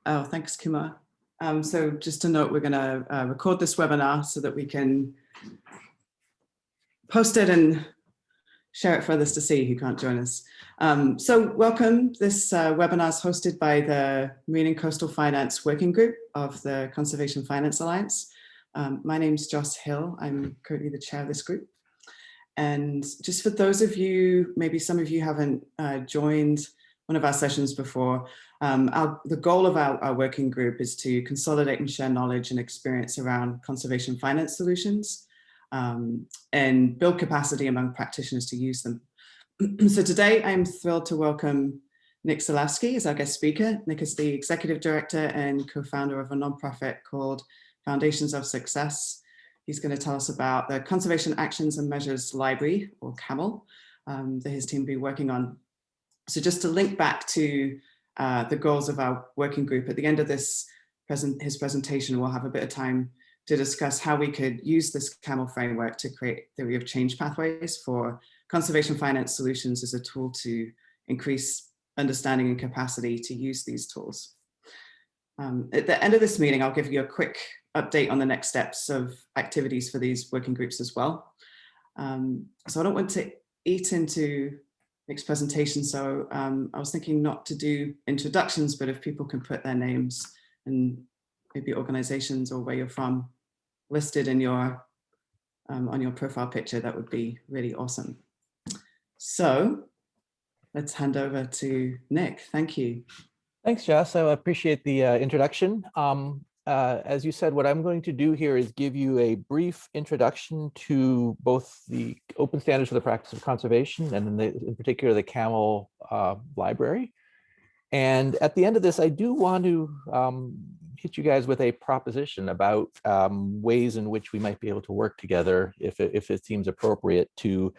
Oh, thanks, Kumar. So just a note, we're going to record this webinar so that we can post it and share it for others to see who can't join us. So welcome. This webinar is hosted by the Marine and Coastal Finance Working Group of the Conservation Finance Alliance. My name's Joss Hill. I'm currently the chair of this group. And just for those of you, maybe some of you haven't joined one of our sessions before, the goal of our working group is to consolidate and share knowledge and experience around conservation finance solutions and build capacity among practitioners to use them. So today I'm thrilled to welcome Nick Solowski as our guest speaker. Nick is the executive director and co-founder of a nonprofit called Foundations of Success. He's going to tell us about the Conservation Actions and Measures Library, or CAML, that his team will be working on. So just to link back to the goals of our working group, at the end of his presentation, we'll have a bit of time to discuss how we could use this CAML framework to create theory of change pathways for conservation finance solutions as a tool to increase understanding and capacity to use these tools. At the end of this meeting, I'll give you a quick update on the next steps of activities for these working groups as well. So I don't want to eat into Nick's presentation, so I was thinking not to do introductions, but if people can put their names and maybe organizations or where you're from listed in your on your profile picture, that would be really awesome. So let's hand over to Nick. Thank you. Thanks, Jess. I appreciate the introduction. As you said, what I'm going to do here is give you a brief introduction to both the open standards for the practice of conservation and in particular the CAML library. And at the end of this, I do want to hit you guys with a proposition about ways in which we might be able to work together if it seems appropriate to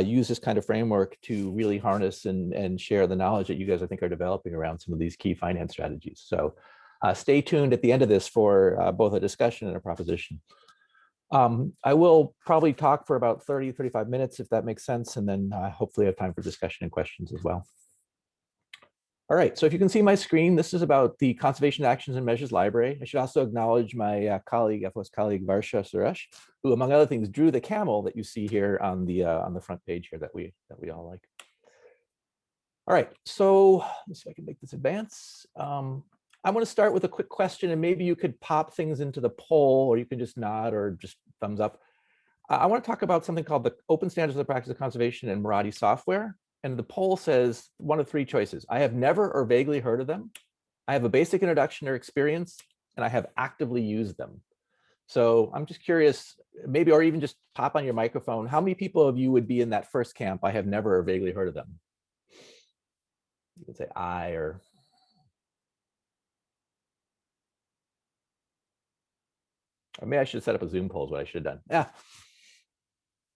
use this kind of framework to really harness and share the knowledge that you guys I think are developing around some of these key finance strategies. So stay tuned at the end of this for both a discussion and a proposition. I will probably talk for about 30-35 minutes if that makes sense, and then hopefully have time for discussion and questions as well. All right, so if you can see my screen, this is about the Conservation Actions and Measures Library. I should also acknowledge my colleague, FOS colleague, Varsha Suresh, who among other things drew the camel that you see here on the front page here that we all like. All right, so let's see if I can make this advance. I want to start with a quick question, and maybe you could pop things into the poll, or you can just nod or just thumbs up. I want to talk about something called the Open Standards for the Practice of Conservation and Marathi Software. And the poll says one of three choices. I have never or vaguely heard of them. I have a basic introduction or experience, and I have actively used them. So I'm just curious, maybe, or even just pop on your microphone, how many people of you would be in that first camp? I have never or vaguely heard of them. You can say I or. Or maybe I should set up a Zoom poll is what I should have done. Yeah.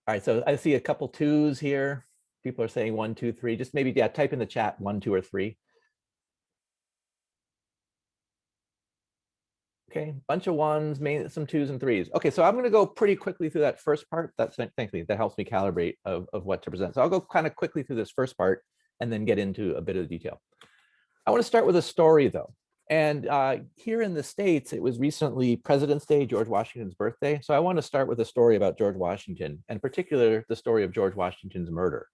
All right, so I see a couple twos here. People are saying 1, 2, 3. Just maybe, yeah, type in the chat 1, 2, or 3. Okay, bunch of ones, some 2s and 3s. Okay, so I'm going to go pretty quickly through that first part. Thankfully, that helps me calibrate of what to present. So I'll go kind of quickly through this first part and then get into a bit of the detail. I want to start with a story, though. And here in the States, it was recently President's Day, George Washington's birthday. So I want to start with a story about George Washington, and in particular, the story of George Washington's murder.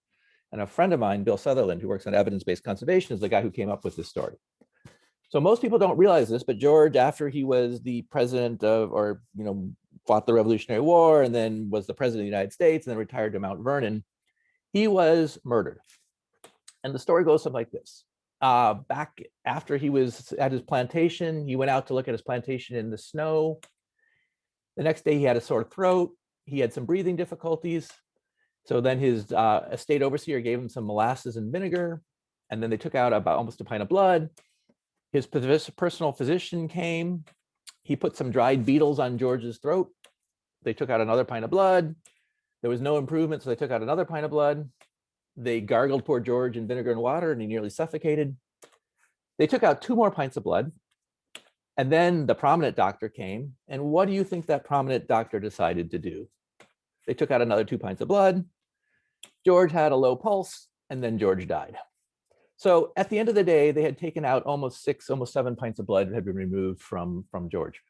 And a friend of mine, Bill Sutherland, who works on evidence-based conservation, is the guy who came up with this story. So most people don't realize this, but George, after he was the president of, or fought the Revolutionary War, and then was the president of the United States, and then retired to Mount Vernon, he was murdered. And the story goes something like this. Back after he was at his plantation, he went out to look at his plantation in the snow. The next day he had a sore throat. He had some breathing difficulties. So then his estate overseer gave him some molasses and vinegar, and then they took out about almost a pint of blood. His personal physician came. He put some dried beetles on George's throat. They took out another pint of blood. There was no improvement, so they took out another pint of blood. They gargled poor George in vinegar and water, and he nearly suffocated. They took out 2 more pints of blood, and then the prominent doctor came. And what do you think that prominent doctor decided to do? They took out another 2 pints of blood. George had a low pulse, and then George died. So at the end of the day, they had taken out almost 7 pints of blood had been removed from George.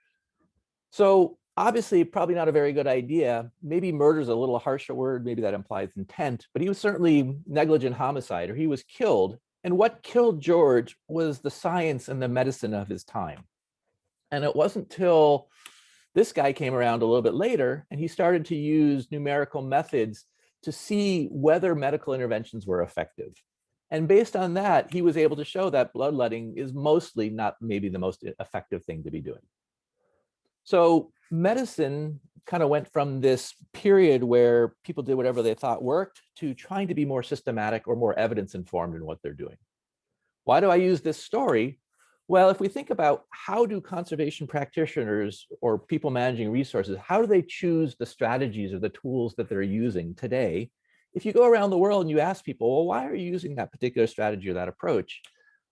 So obviously, probably not a very good idea. Maybe murder is a little harsher word. Maybe that implies intent, but he was certainly negligent homicide, or he was killed. And what killed George was the science and the medicine of his time. And it wasn't till this guy came around a little bit later, and he started to use numerical methods to see whether medical interventions were effective. And based on that, he was able to show that bloodletting is mostly not maybe the most effective thing to be doing. So medicine kind of went from this period where people did whatever they thought worked to trying to be more systematic or more evidence informed in what they're doing. Why do I use this story? Well, if we think about how do conservation practitioners or people managing resources, how do they choose the strategies or the tools that they're using today? If you go around the world and you ask people, well, why are you using that particular strategy or that approach?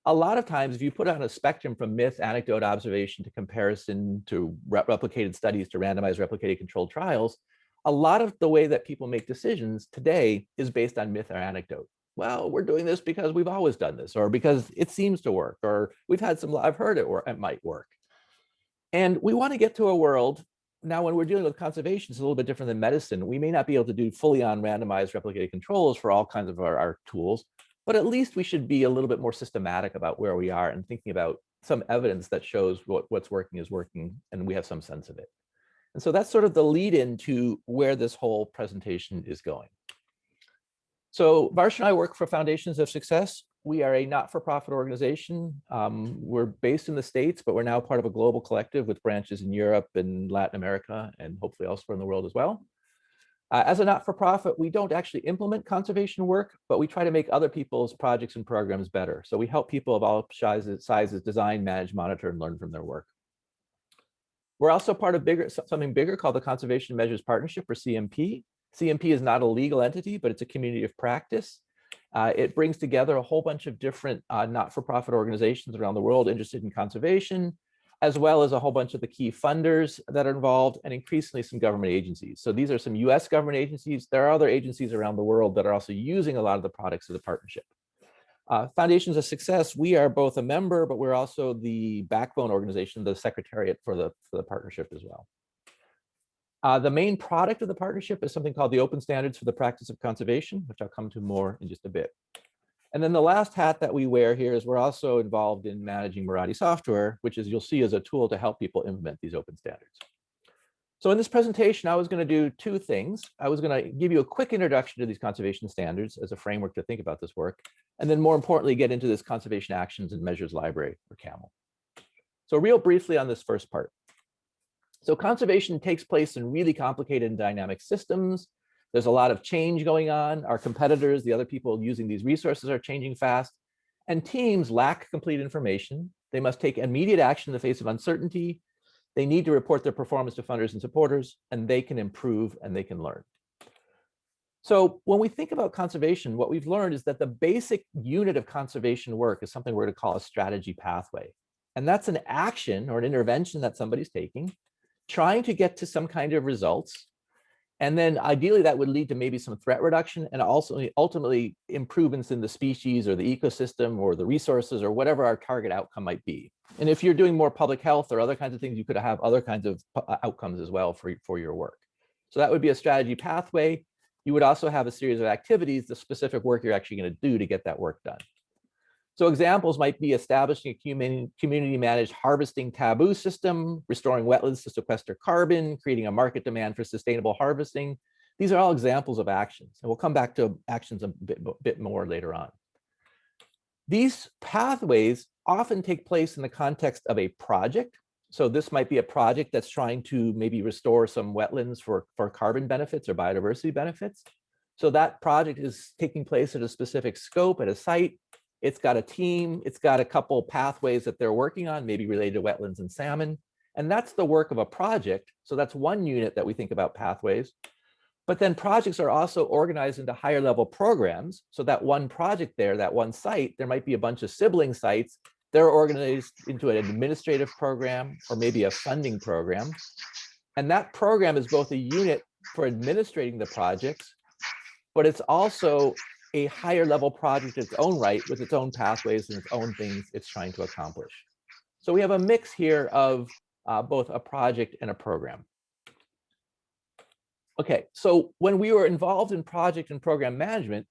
A lot of times, if you put on a spectrum from myth, anecdote, observation to comparison to replicated studies to randomized replicated controlled trials, a lot of the way that people make decisions today is based on myth or anecdote. Well, we're doing this because we've always done this, or because it seems to work, or we've had some, I've heard it, or it might work. And we want to get to a world now when we're dealing with conservation, it's a little bit different than medicine. We may not be able to do fully on randomized replicated controls for all kinds of our tools, but at least we should be a little bit more systematic about where we are and thinking about some evidence that shows what's working is working, and we have some sense of it. And so that's sort of the lead into where this whole presentation is going. So Varsh and I work for Foundations of Success. We are a not-for-profit organization. We're based in the States, but we're now part of a global collective with branches in Europe and Latin America, and hopefully elsewhere in the world as well. As a not-for-profit, we don't actually implement conservation work, but we try to make other people's projects and programs better. So we help people of all sizes design, manage, monitor, and learn from their work. We're also part of something bigger called the Conservation Measures Partnership, or CMP. CMP is not a legal entity, but it's a community of practice. It brings together a whole bunch of different not-for-profit organizations around the world interested in conservation, as well as a whole bunch of the key funders that are involved, and increasingly some government agencies. So these are some US government agencies. There are other agencies around the world that are also using a lot of the products of the partnership. Foundations of Success, we are both a member, but we're also the backbone organization, the secretariat for the partnership as well. The main product of the partnership is something called the Open Standards for the Practice of Conservation, which I'll come to more in just a bit. And then the last hat that we wear here is we're also involved in managing Marathi software, which is you'll see as a tool to help people implement these open standards. So in this presentation, I was going to do two things. I was going to give you a quick introduction to these conservation standards as a framework to think about this work, and then more importantly, get into this conservation actions and measures library, or CAML. So real briefly on this first part. So conservation takes place in really complicated and dynamic systems. There's a lot of change going on. Our competitors, the other people using these resources, are changing fast, and teams lack complete information. They must take immediate action in the face of uncertainty. They need to report their performance to funders and supporters, and they can improve and they can learn. So when we think about conservation, what we've learned is that the basic unit of conservation work is something we're going to call a strategy pathway. And that's an action or an intervention that somebody's taking, trying to get to some kind of results. And then ideally that would lead to maybe some threat reduction and also ultimately improvements in the species or the ecosystem or the resources or whatever our target outcome might be. And if you're doing more public health or other kinds of things, you could have other kinds of outcomes as well for your work. So that would be a strategy pathway. You would also have a series of activities, the specific work you're actually going to do to get that work done. So examples might be establishing a community-managed harvesting taboo system, restoring wetlands to sequester carbon, creating a market demand for sustainable harvesting. These are all examples of actions, and we'll come back to actions a bit more later on. These pathways often take place in the context of a project. So this might be a project that's trying to maybe restore some wetlands for carbon benefits or biodiversity benefits. So that project is taking place at a specific scope at a site. It's got a team, it's got a couple pathways that they're working on, maybe related to wetlands and salmon. And that's the work of a project. So that's one unit that we think about pathways. But then projects are also organized into higher level programs. So that one project there, that one site, there might be a bunch of sibling sites. They're organized into an administrative program or maybe a funding program. And that program is both a unit for administrating the projects, but it's also a higher level project in its own right with its own pathways and its own things it's trying to accomplish. So we have a mix here of both a project and a program. Okay, so when we were involved in project and program management,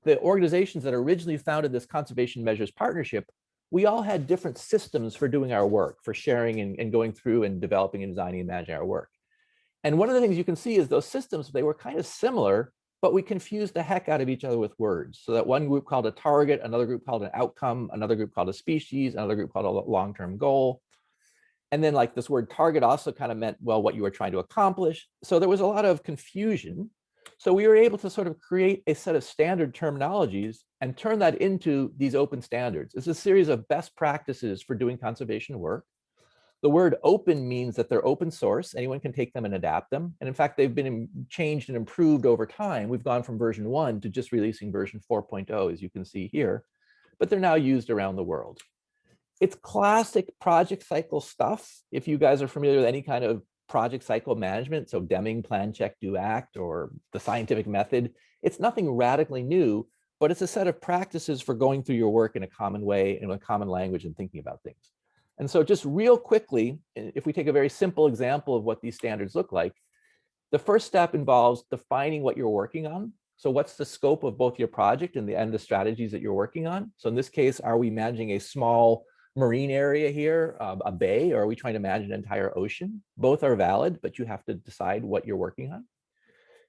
the organizations that originally founded this conservation measures partnership, we all had different systems for doing our work, for sharing and going through and developing and designing and managing our work. And one of the things you can see is those systems, they were kind of similar, but we confused the heck out of each other with words. So that one group called a target, another group called an outcome, another group called a species, another group called a long-term goal. And then like this word target also kind of meant, well, what you were trying to accomplish. So there was a lot of confusion. So we were able to sort of create a set of standard terminologies and turn that into these open standards. It's a series of best practices for doing conservation work. The word open means that they're open source. Anyone can take them and adapt them. And in fact, they've been changed and improved over time. We've gone from version 1 to just releasing version 4.0, as you can see here, but they're now used around the world. It's classic project cycle stuff. If you guys are familiar with any kind of project cycle management, so Deming, plan, check, do, act, or the scientific method, it's nothing radically new, but it's a set of practices for going through your work in a common way, in a common language, and thinking about things. And so just real quickly, if we take a very simple example of what these standards look like, the first step involves defining what you're working on. So what's the scope of both your project and the strategies that you're working on? So in this case, are we managing a small marine area here, a bay, or are we trying to manage an entire ocean? Both are valid, but you have to decide what you're working on.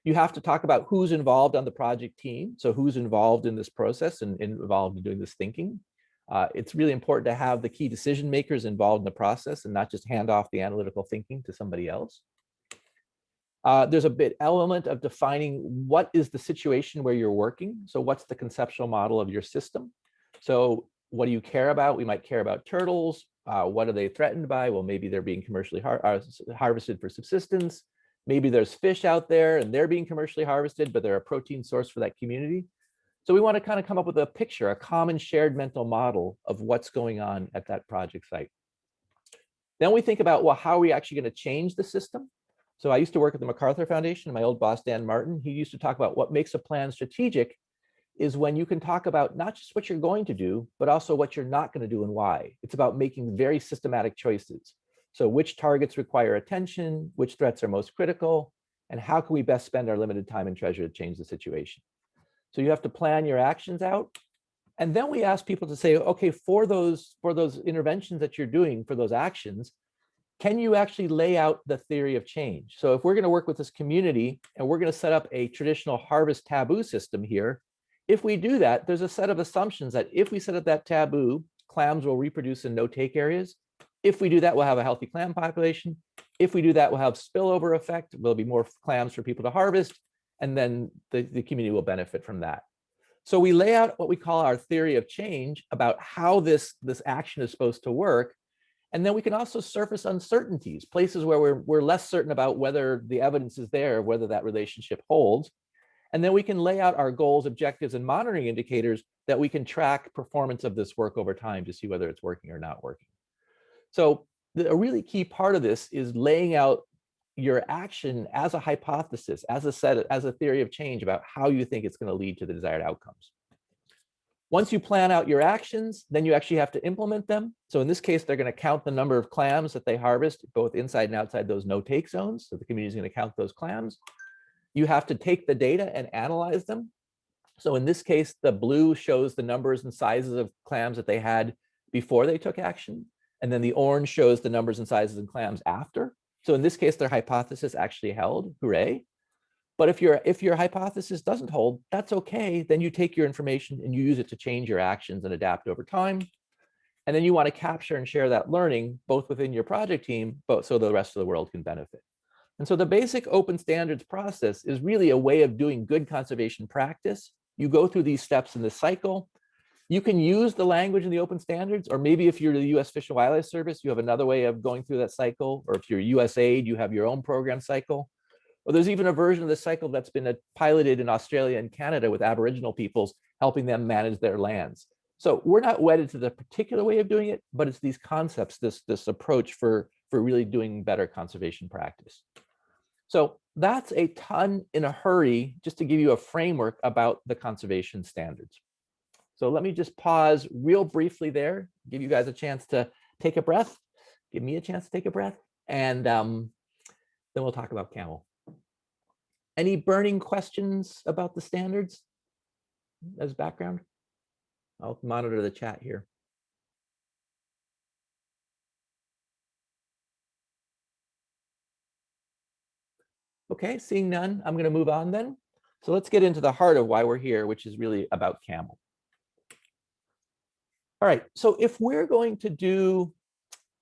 You have to talk about who's involved on the project team. So who's involved in this process and involved in doing this thinking. It's really important to have the key decision makers involved in the process and not just hand off the analytical thinking to somebody else. There's a bit element of defining what is the situation where you're working. So what's the conceptual model of your system? So what do you care about? We might care about turtles. What are they threatened by? Well, maybe they're being commercially harvested for subsistence. Maybe there's fish out there and they're being commercially harvested, but they're a protein source for that community. So we want to kind of come up with a picture, a common shared mental model of what's going on at that project site. Then we think about, well, how are we actually going to change the system? So I used to work at the MacArthur Foundation. My old boss, Dan Martin, he used to talk about what makes a plan strategic is when you can talk about not just what you're going to do, but also what you're not going to do and why. It's about making very systematic choices. So which targets require attention, which threats are most critical, and how can we best spend our limited time and treasure to change the situation? So you have to plan your actions out. And then we ask people to say, okay, for those interventions that you're doing, for those actions, can you actually lay out the theory of change? So if we're going to work with this community and we're going to set up a traditional harvest taboo system here, if we do that, there's a set of assumptions that if we set up that taboo, clams will reproduce in no-take areas. If we do that, we'll have a healthy clam population. If we do that, we'll have spillover effect. There'll be more clams for people to harvest, and then the community will benefit from that. So we lay out what we call our theory of change about how this action is supposed to work. And then we can also surface uncertainties, places where we're less certain about whether the evidence is there, whether that relationship holds. And then we can lay out our goals, objectives, and monitoring indicators that we can track performance of this work over time to see whether it's working or not working. So a really key part of this is laying out your action as a hypothesis, as a theory of change about how you think it's going to lead to the desired outcomes. Once you plan out your actions, then you actually have to implement them. So in this case, they're going to count the number of clams that they harvest, both inside and outside those no-take zones. So the community is going to count those clams. You have to take the data and analyze them. So in this case, the blue shows the numbers and sizes of clams that they had before they took action. And then the orange shows the numbers and sizes of clams after. So in this case, their hypothesis actually held, hooray. But if your hypothesis doesn't hold, that's okay. Then you take your information and you use it to change your actions and adapt over time. And then you want to capture and share that learning both within your project team, but so the rest of the world can benefit. And so the basic open standards process is really a way of doing good conservation practice. You go through these steps in this cycle. You can use the language in the open standards, or maybe if you're the US Fish and Wildlife Service, you have another way of going through that cycle, or if you're USAID, you have your own program cycle. Or there's even a version of the cycle that's been piloted in Australia and Canada with Aboriginal peoples, helping them manage their lands. So we're not wedded to the particular way of doing it, but it's these concepts, this approach for really doing better conservation practice. So that's a ton in a hurry, just to give you a framework about the conservation standards. So let me just pause real briefly there, give you guys a chance to take a breath, give me a chance to take a breath, and then we'll talk about camel. Any burning questions about the standards as background? I'll monitor the chat here. Okay, seeing none, I'm going to move on then. So let's get into the heart of why we're here, which is really about camel. All right, so if we're going to do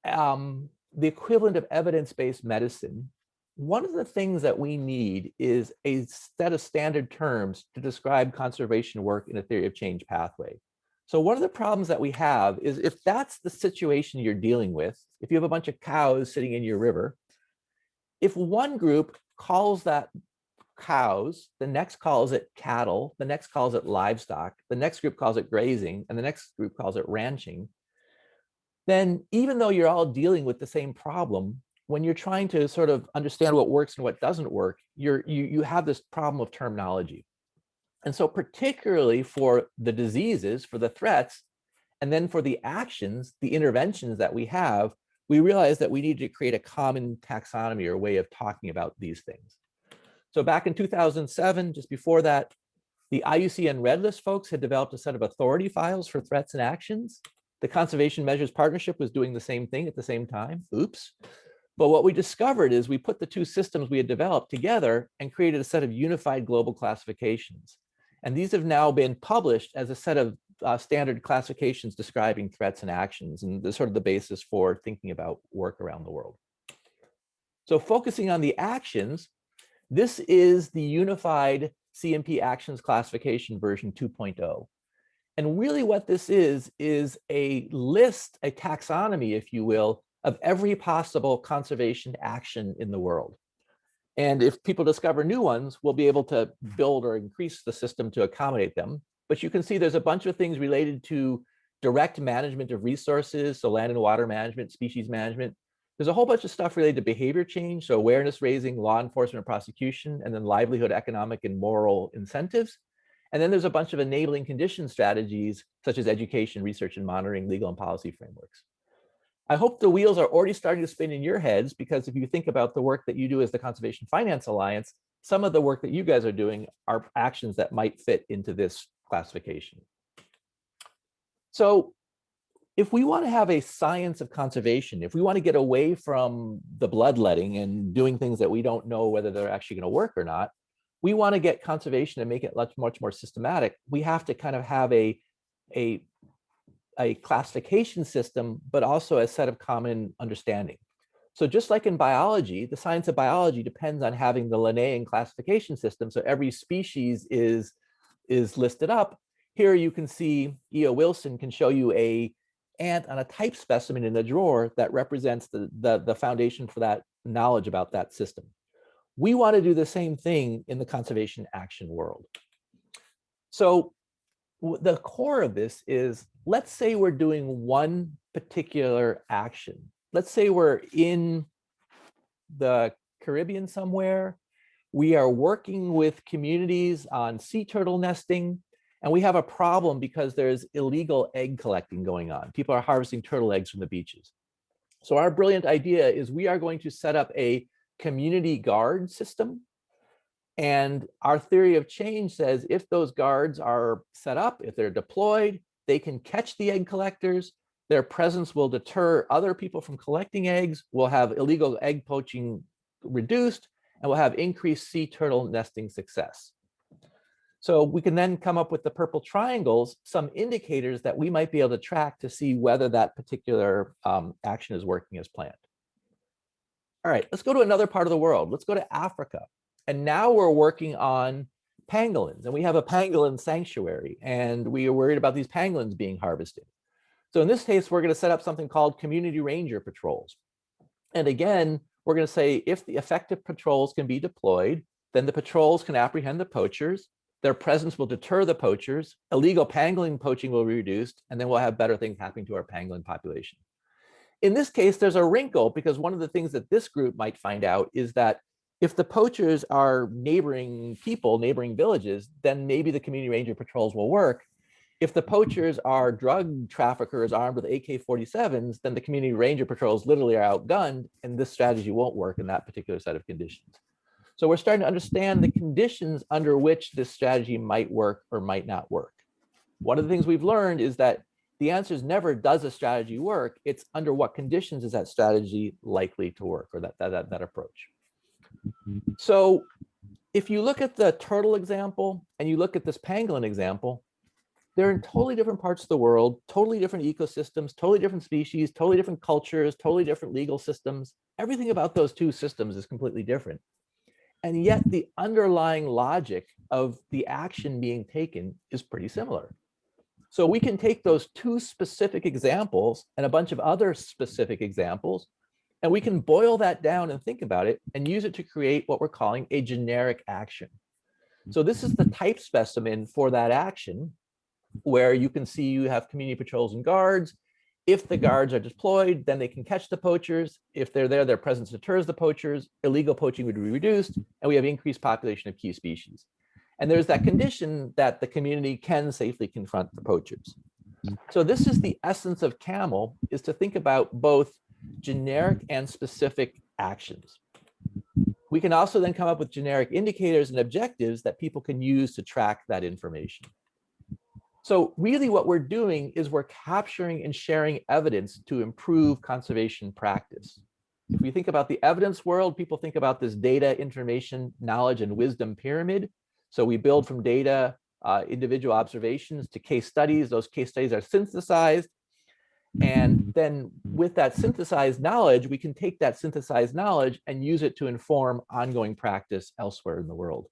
the equivalent of evidence-based medicine, one of the things that we need is a set of standard terms to describe conservation work in a theory of change pathway. So one of the problems that we have is if that's the situation you're dealing with, if you have a bunch of cows sitting in your river, if one group calls that cows, the next calls it cattle, the next calls it livestock, the next group calls it grazing, and the next group calls it ranching, then even though you're all dealing with the same problem, when you're trying to sort of understand what works and what doesn't work, you have this problem of terminology. And so particularly for the diseases, for the threats, and then for the actions, the interventions that we have, we realized that we need to create a common taxonomy or way of talking about these things. So back in 2007, just before that, the IUCN Red List folks had developed a set of authority files for threats and actions. The Conservation Measures Partnership was doing the same thing at the same time. Oops. But what we discovered is we put the two systems we had developed together and created a set of unified global classifications. And these have now been published as a set of standard classifications describing threats and actions, and they're sort of the basis for thinking about work around the world. So focusing on the actions, this is the unified CMP actions classification version 2.0. And really what this is a list, a taxonomy, if you will, of every possible conservation action in the world. And if people discover new ones, we'll be able to build or increase the system to accommodate them. But you can see there's a bunch of things related to direct management of resources, so land and water management, species management. There's a whole bunch of stuff related to behavior change, so awareness raising, law enforcement and prosecution, and then livelihood, economic, and moral incentives. And then there's a bunch of enabling condition strategies, such as education, research, and monitoring, legal and policy frameworks. I hope the wheels are already starting to spin in your heads, because if you think about the work that you do as the Conservation Finance Alliance, some of the work that you guys are doing are actions that might fit into this classification. So if we want to have a science of conservation, if we want to get away from the bloodletting and doing things that we don't know whether they're actually going to work or not, we want to get conservation and make it much more systematic. We have to kind of have a classification system, but also a set of common understanding. So just like in biology, the science of biology depends on having the Linnaean classification system. So every species is listed up. Here you can see E.O. Wilson can show you a ant on a type specimen in the drawer that represents the foundation for that knowledge about that system. We want to do the same thing in the conservation action world. So the core of this is, let's say we're doing one particular action. Let's say we're in the Caribbean somewhere. We are working with communities on sea turtle nesting, and we have a problem because there's illegal egg collecting going on. People are harvesting turtle eggs from the beaches. So our brilliant idea is we are going to set up a community guard system. And our theory of change says if those guards are set up, if they're deployed, they can catch the egg collectors. Their presence will deter other people from collecting eggs. We'll have illegal egg poaching reduced, and we'll have increased sea turtle nesting success. So we can then come up with the purple triangles, some indicators that we might be able to track to see whether that particular action is working as planned. All right, let's go to another part of the world. Let's go to Africa. And now we're working on pangolins, and we have a pangolin sanctuary, and we are worried about these pangolins being harvested. So in this case, we're going to set up something called community ranger patrols. And again, we're going to say if the effective patrols can be deployed, then the patrols can apprehend the poachers. Their presence will deter the poachers. Illegal pangolin poaching will be reduced, and then we'll have better things happening to our pangolin population. In this case, there's a wrinkle, because one of the things that this group might find out is that If the poachers are neighboring people, neighboring villages, then maybe the community ranger patrols will work. If the poachers are drug traffickers armed with AK-47s, then the community ranger patrols literally are outgunned, and this strategy won't work in that particular set of conditions. So we're starting to understand the conditions under which this strategy might work or might not work. One of the things we've learned is that the answer is never, does a strategy work? It's under what conditions is that strategy likely to work, or that approach. So if you look at the turtle example and you look at this pangolin example, they're in totally different parts of the world, totally different ecosystems, totally different species, totally different cultures, totally different legal systems. Everything about those two systems is completely different. And yet the underlying logic of the action being taken is pretty similar. So we can take those two specific examples and a bunch of other specific examples, and we can boil that down and think about it and use it to create what we're calling a generic action. So this is the type specimen for that action, where you can see you have community patrols and guards. If the guards are deployed, then they can catch the poachers. If they're there, their presence deters the poachers. Illegal poaching would be reduced, and we have increased population of key species. And there's that condition that the community can safely confront the poachers. So this is the essence of CAMEL, is to think about both generic and specific actions. We can also then come up with generic indicators and objectives that people can use to track that information. So really what we're doing is we're capturing and sharing evidence to improve conservation practice. If we think about the evidence world, people think about this data, information, knowledge, and wisdom pyramid. So we build from data, individual observations to case studies. Those case studies are synthesized. And then with that synthesized knowledge, we can take that synthesized knowledge and use it to inform ongoing practice elsewhere in the world.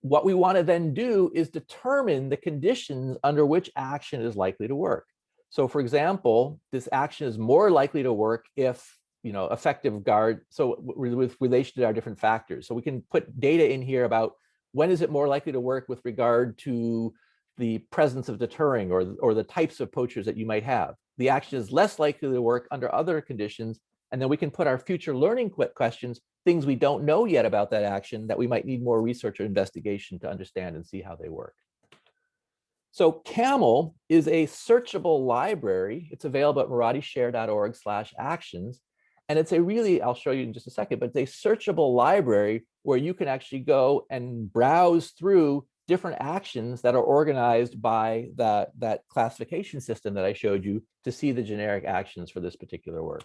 What we want to then do is determine the conditions under which action is likely to work. So for example, this action is more likely to work if, effective guard, so with relation to our different factors. So we can put data in here about when is it more likely to work with regard to the presence of deterring or the types of poachers that you might have. The action is less likely to work under other conditions, and then we can put our future learning questions, things we don't know yet about that action that we might need more research or investigation to understand and see how they work. So CAMEL is a searchable library. It's available at maratishare.org/actions. And it's a really, I'll show you in just a second, but it's a searchable library where you can actually go and browse through different actions that are organized by that classification system that I showed you to see the generic actions for this particular work.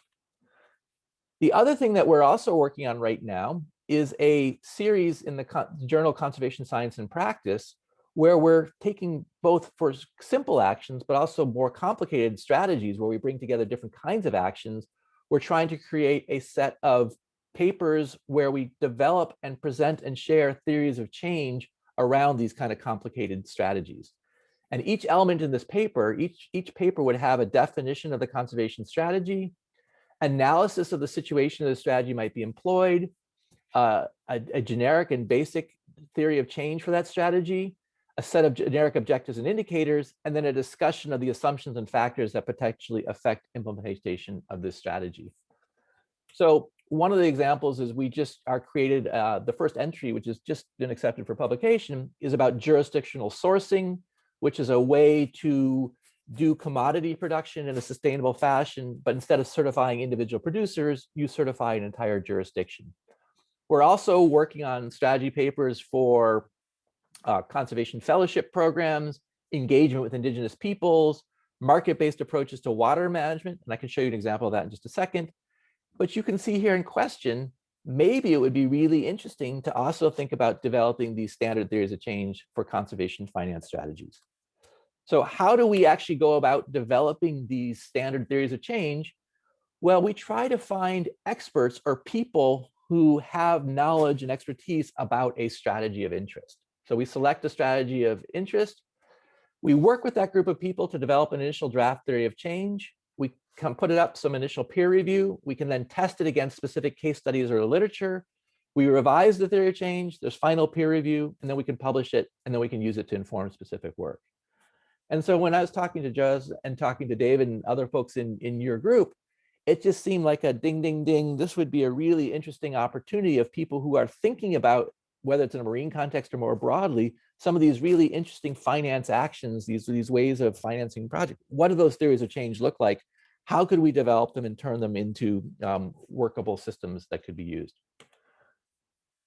The other thing that we're also working on right now is a series in the journal Conservation Science and Practice, where we're taking both for simple actions, but also more complicated strategies where we bring together different kinds of actions. We're trying to create a set of papers where we develop and present and share theories of change around these kind of complicated strategies. And each element in this paper, each paper would have a definition of the conservation strategy, analysis of the situation the strategy might be employed, a generic and basic theory of change for that strategy, a set of generic objectives and indicators, and then a discussion of the assumptions and factors that potentially affect implementation of this strategy. So one of the examples is we just are created, the first entry, which has just been accepted for publication, is about jurisdictional sourcing, which is a way to do commodity production in a sustainable fashion, but instead of certifying individual producers, you certify an entire jurisdiction. We're also working on strategy papers for conservation fellowship programs, engagement with indigenous peoples, market-based approaches to water management, and I can show you an example of that in just a second. But you can see here in question, maybe it would be really interesting to also think about developing these standard theories of change for conservation finance strategies. So how do we actually go about developing these standard theories of change? Well, we try to find experts or people who have knowledge and expertise about a strategy of interest. So we select a strategy of interest. We work with that group of people to develop an initial draft theory of change. We can put it up some initial peer review. We can then test it against specific case studies or literature. We revise the theory of change. There's final peer review, and then we can publish it, and then we can use it to inform specific work. And so when I was talking to Juz and talking to David and other folks in your group, it just seemed like a ding, ding, ding. This would be a really interesting opportunity of people who are thinking about, whether it's in a marine context or more broadly, some of these really interesting finance actions, these ways of financing projects. What do those theories of change look like? How could we develop them and turn them into workable systems that could be used?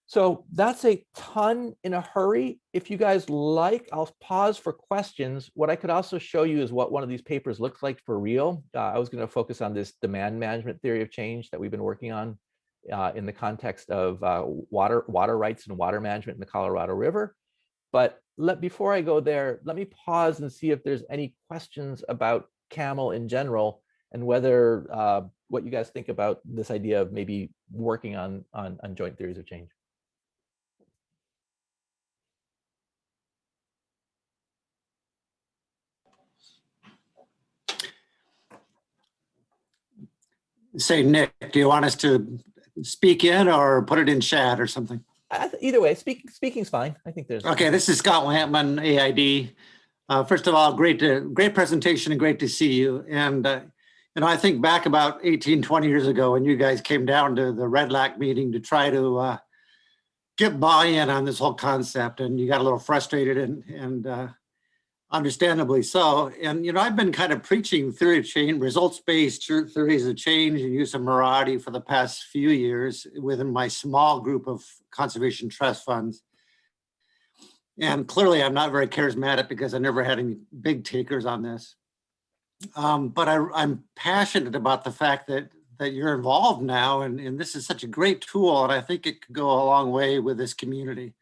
So that's a ton in a hurry. If you guys like, I'll pause for questions. What I could also show you is what one of these papers looks like for real. I was going to focus on this demand management theory of change that we've been working on in the context of water rights and water management in the Colorado River. But before I go there, let me pause and see if there's any questions about CAMEL in general, and whether what you guys think about this idea of maybe working on joint theories of change. Say, Nick, do you want us to speak in or put it in chat or something? Either way, speaking's fine. I think there's. Okay, this is Scott Lampman, AID. First of all, great presentation and great to see you. And I think back about 18, 20 years ago when you guys came down to the Red Lac meeting to try to get buy-in on this whole concept, and you got a little frustrated and understandably so. And, I've been kind of preaching theory of change, results-based theories of change and use of morality for the past few years within my small group of conservation trust funds. And clearly I'm not very charismatic because I never had any big takers on this. But I'm passionate about the fact that you're involved now, and this is such a great tool, and I think it could go a long way with this community.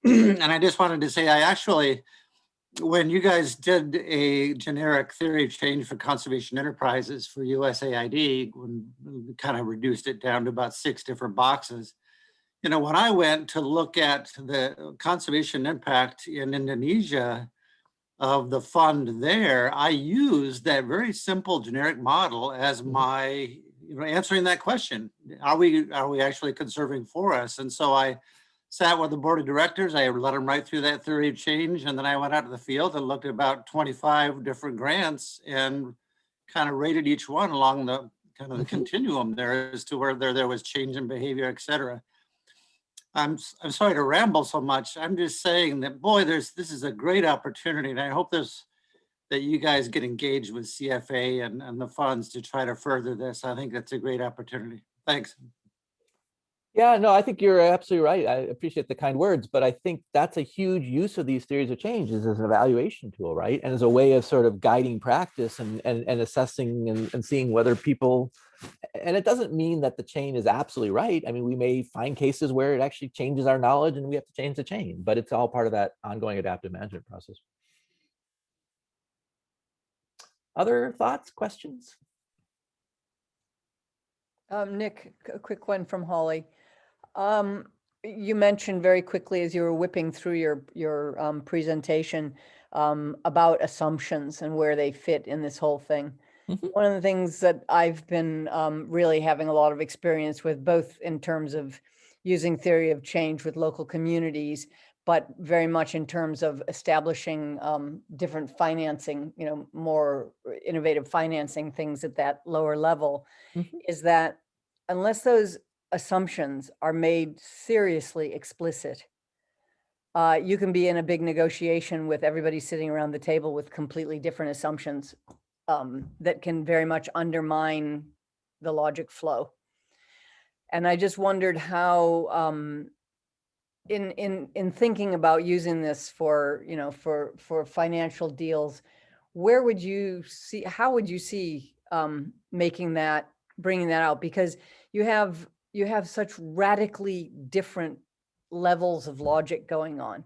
And I just wanted to say, when you guys did a generic theory of change for conservation enterprises for USAID, when we kind of reduced it down to about 6 different boxes, when I went to look at the conservation impact in Indonesia of the fund there, I used that very simple generic model as my, answering that question. Are we actually conserving forests? And so I sat with the board of directors. I let them write through that theory of change. And then I went out to the field and looked at about 25 different grants and kind of rated each one along the kind of the continuum there as to whether there was change in behavior, et cetera. I'm sorry to ramble so much. I'm just saying that, boy, this is a great opportunity. And I hope that you guys get engaged with CFA and the funds to try to further this. I think that's a great opportunity. Thanks. Yeah, no, I think you're absolutely right. I appreciate the kind words, but I think that's a huge use of these theories of change as an evaluation tool, right? And as a way of sort of guiding practice and assessing and seeing whether people, and it doesn't mean that the chain is absolutely right. I mean, we may find cases where it actually changes our knowledge and we have to change the chain, but it's all part of that ongoing adaptive management process. Other thoughts, questions? Nick, a quick one from Holly. You mentioned very quickly as you were whipping through your presentation about assumptions and where they fit in this whole thing. Mm-hmm. One of the things that I've been really having a lot of experience with, both in terms of using theory of change with local communities, but very much in terms of establishing different financing, more innovative financing things at that lower level, mm-hmm. is that unless those assumptions are made seriously explicit, you can be in a big negotiation with everybody sitting around the table with completely different assumptions that can very much undermine the logic flow. And I just wondered how, in thinking about using this for financial deals, how would you see bringing that out? Because you have such radically different levels of logic going on.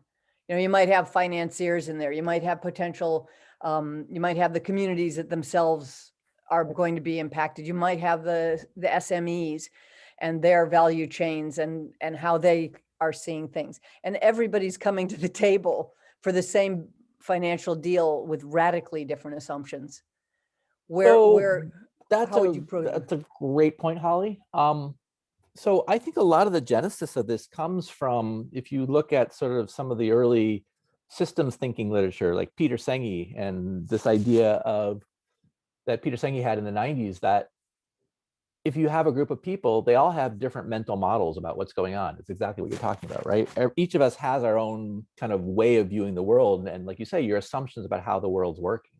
You might have financiers in there, you might have potential, you might have the communities that themselves are going to be impacted. You might have the SMEs and their value chains and how they are seeing things. And everybody's coming to the table for the same financial deal with radically different assumptions. That's a great point, Holly. So I think a lot of the genesis of this comes from, if you look at sort of some of the early systems thinking literature, like Peter Senge, and this idea that Peter Senge had in the 90s, that if you have a group of people, they all have different mental models about what's going on. It's exactly what you're talking about, right? Each of us has our own kind of way of viewing the world. And like you say, your assumptions about how the world's working.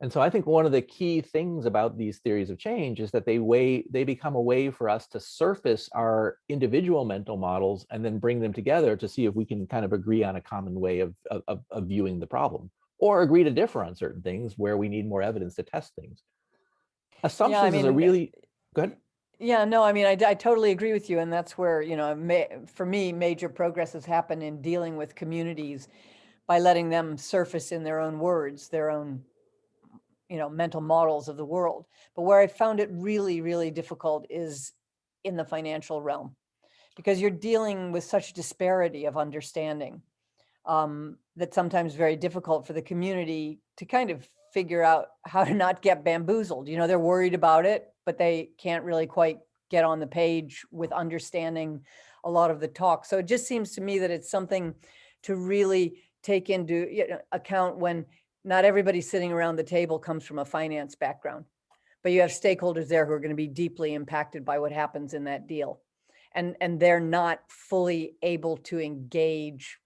And so I think one of the key things about these theories of change is that they become a way for us to surface our individual mental models and then bring them together to see if we can kind of agree on a common way of viewing the problem, or agree to differ on certain things where we need more evidence to test things. Assumptions is a really, go ahead. Yeah, no, I mean, I totally agree with you. And that's where, you know, for me, major progress has happened in dealing with communities by letting them surface in their own words, their own, you know, mental models of the world. But where I found it really, really difficult is in the financial realm, because you're dealing with such disparity of understanding that's sometimes very difficult for the community to kind of figure out how to not get bamboozled. You know, they're worried about it, but they can't really quite get on the page with understanding a lot of the talk. So it just seems to me that it's something to really take into account when not everybody sitting around the table comes from a finance background, but you have stakeholders there who are going to be deeply impacted by what happens in that deal. And they're not fully able to engage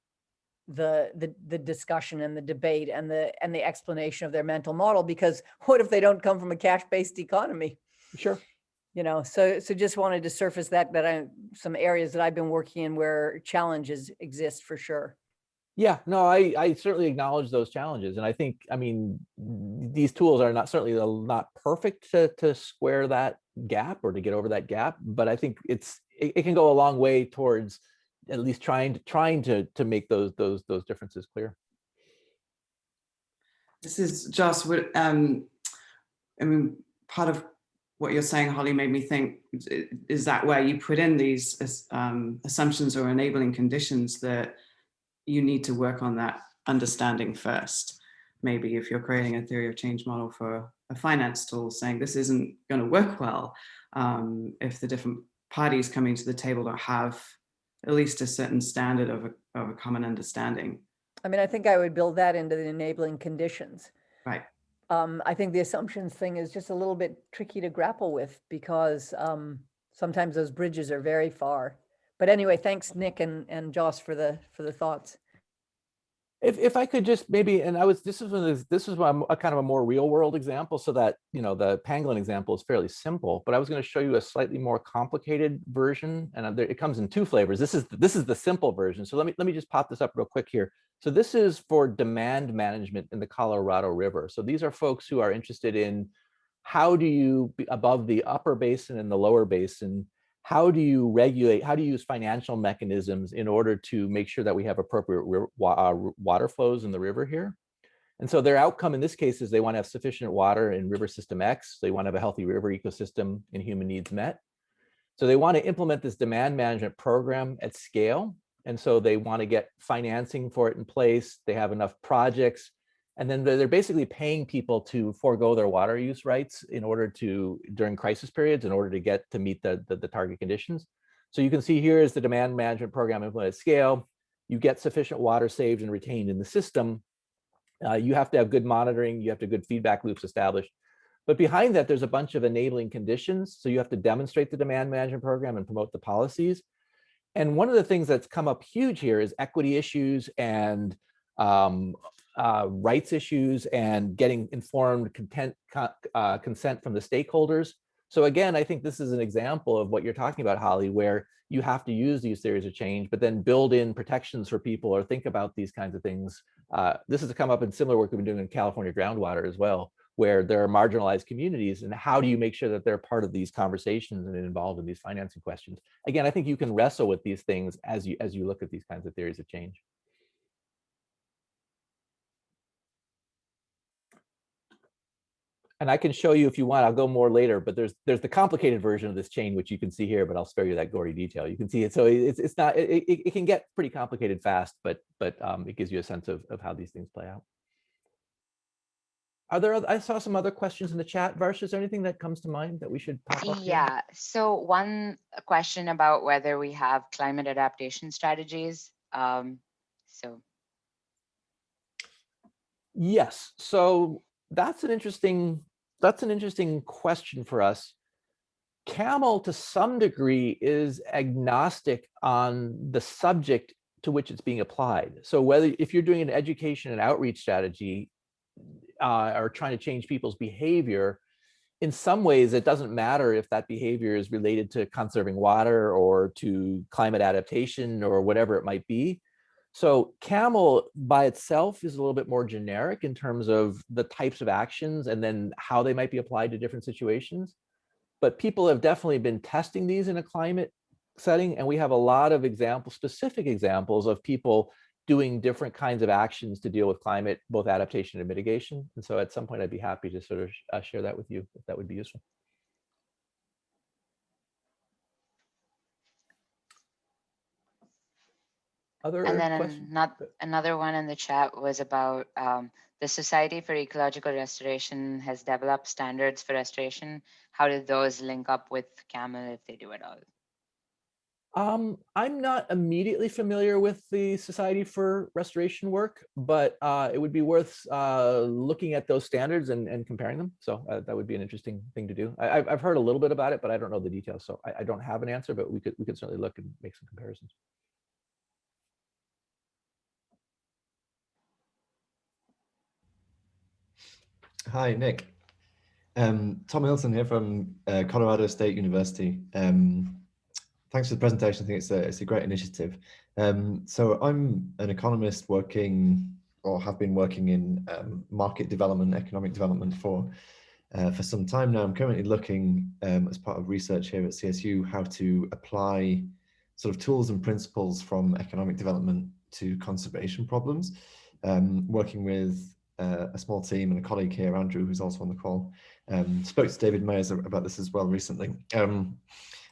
the discussion and the debate and the explanation of their mental model, because what if they don't come from a cash-based economy? Sure. You know, so just wanted to surface that some areas that I've been working in where challenges exist for sure. Yeah, no, I certainly acknowledge those challenges. And I think, I mean, these tools are certainly not perfect to square that gap or to get over that gap, but I think it can go a long way towards at least trying to make those differences clear. This is Joss. I mean, part of what you're saying, Holly, made me think, is that where you put in these assumptions or enabling conditions that you need to work on that understanding first? Maybe if you're creating a theory of change model for a finance tool, saying this isn't going to work well if the different parties coming to the table don't have at least a certain standard of a common understanding. I mean, I think I would build that into the enabling conditions. Right. I think the assumptions thing is just a little bit tricky to grapple with, because sometimes those bridges are very far. But anyway, thanks, Nick and Joss, for the thoughts. If I could just maybe, and this is a kind of a more real world example, so that, you know, the pangolin example is fairly simple, but I was going to show you a slightly more complicated version, and it comes in two flavors. This is the simple version. So let me just pop this up real quick here. So this is for demand management in the Colorado River. So these are folks who are interested in how do you, above the upper basin and the lower basin, how do you regulate, how do you use financial mechanisms in order to make sure that we have appropriate water flows in the river here? And so their outcome in this case is they want to have sufficient water in river system X. They want to have a healthy river ecosystem and human needs met. So they want to implement this demand management program at scale. And so they want to get financing for it in place. They have enough projects. And then they're basically paying people to forego their water use rights in order to, during crisis periods, in order to meet the target conditions. So you can see here is the demand management program implemented at scale. You get sufficient water saved and retained in the system. You have to have good monitoring. You have to have good feedback loops established. But behind that, there's a bunch of enabling conditions. So you have to demonstrate the demand management program and promote the policies. And one of the things that's come up huge here is equity issues and rights issues and getting informed consent from the stakeholders. So again, I think this is an example of what you're talking about, Holly, where you have to use these theories of change, but then build in protections for people or think about these kinds of things. This has come up in similar work we've been doing in California groundwater as well, where there are marginalized communities, and how do you make sure that they're part of these conversations and involved in these financing questions? Again, I think you can wrestle with these things as you look at these kinds of theories of change. And I can show you if you want, I'll go more later, but there's the complicated version of this chain, which you can see here, but I'll spare you that gory detail. You can see it. So it's not, it can get pretty complicated fast, but it gives you a sense of how these things play out. Are there, I saw some other questions in the chat. Varsha, is there anything that comes to mind that we should pop up here? Yeah, so one question about whether we have climate adaptation strategies. Yes, so that's an interesting question for us. CAML to some degree is agnostic on the subject to which it's being applied. So whether if you're doing an education and outreach strategy or trying to change people's behavior, in some ways, it doesn't matter if that behavior is related to conserving water or to climate adaptation or whatever it might be. So CAML by itself is a little bit more generic in terms of the types of actions and then how they might be applied to different situations. But people have definitely been testing these in a climate setting, and we have a lot of examples, specific examples of people doing different kinds of actions to deal with climate, both adaptation and mitigation. And so at some point, I'd be happy to sort of share that with you if that would be useful. Other And then questions? another one in the chat was about the Society for Ecological Restoration has developed standards for restoration. How do those link up with CAML if they do at all? I'm not immediately familiar with the Society for Restoration work, but it would be worth looking at those standards and comparing them. So that would be an interesting thing to do. I've heard a little bit about it, but I don't know the details. So I don't have an answer, but we could certainly look and make some comparisons. Hi, Nick. Tom Hilton here from Colorado State University. Thanks for the presentation. I think it's a great initiative. So I'm an economist working, or have been working in market development, economic development for some time now. I'm currently looking as part of research here at CSU how to apply sort of tools and principles from economic development to conservation problems. Working with a small team and a colleague here, Andrew, who's also on the call. Spoke to David Myers about this as well recently.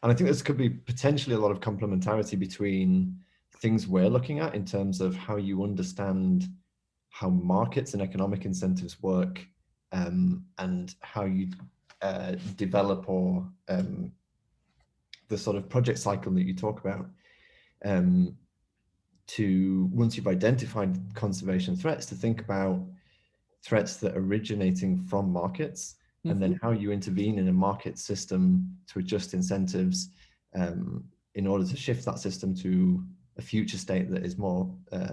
And I think this could be potentially a lot of complementarity between things we're looking at in terms of how you understand how markets and economic incentives work, and how you develop or the sort of project cycle that you talk about, to, once you've identified conservation threats, to think about threats that are originating from markets, and then how you intervene in a market system to adjust incentives in order to shift that system to a future state that is more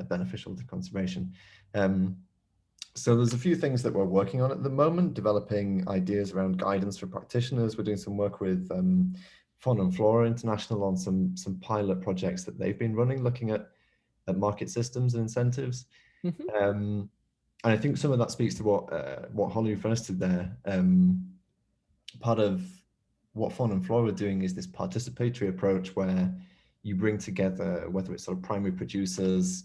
beneficial to conservation. So there's a few things that we're working on at the moment, developing ideas around guidance for practitioners. We're doing some work with Fauna and Flora International on some pilot projects that they've been running, looking at market systems and incentives. And I think some of that speaks to what Holly refers to there. Part of what Fauna and Flora are doing is this participatory approach where you bring together, whether it's sort of primary producers,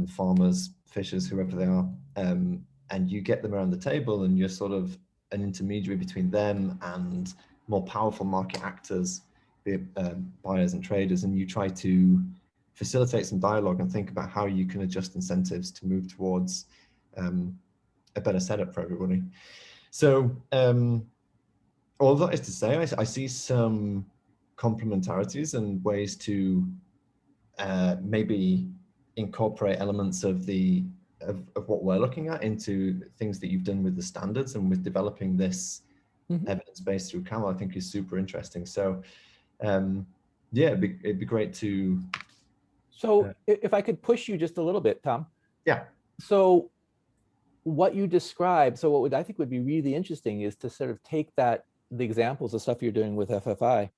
farmers, fishers, whoever they are, and you get them around the table, and you're sort of an intermediary between them and more powerful market actors, be it buyers and traders, and you try to facilitate some dialogue and think about how you can adjust incentives to move towards a better setup for everybody. So all that is to say, I see some complementarities and ways to maybe incorporate elements of what we're looking at into things that you've done with the standards and with developing this evidence base through CAML. I think is super interesting. So yeah, it'd be great to. So if I could push you just a little bit, Tom. Yeah. So what you described, so what I think would be really interesting is to sort of take the examples of stuff you're doing with FFI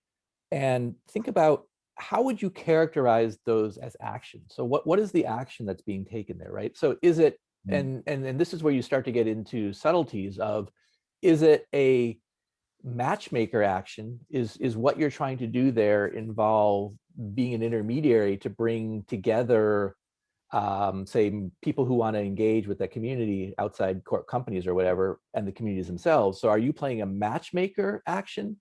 and think about how would you characterize those as actions? So what is the action that's being taken there, right? So is it, and this is where you start to get into subtleties of, is it a matchmaker action? Is what you're trying to do there involve being an intermediary to bring together say people who want to engage with that community outside companies or whatever, and the communities themselves? So are you playing a matchmaker action,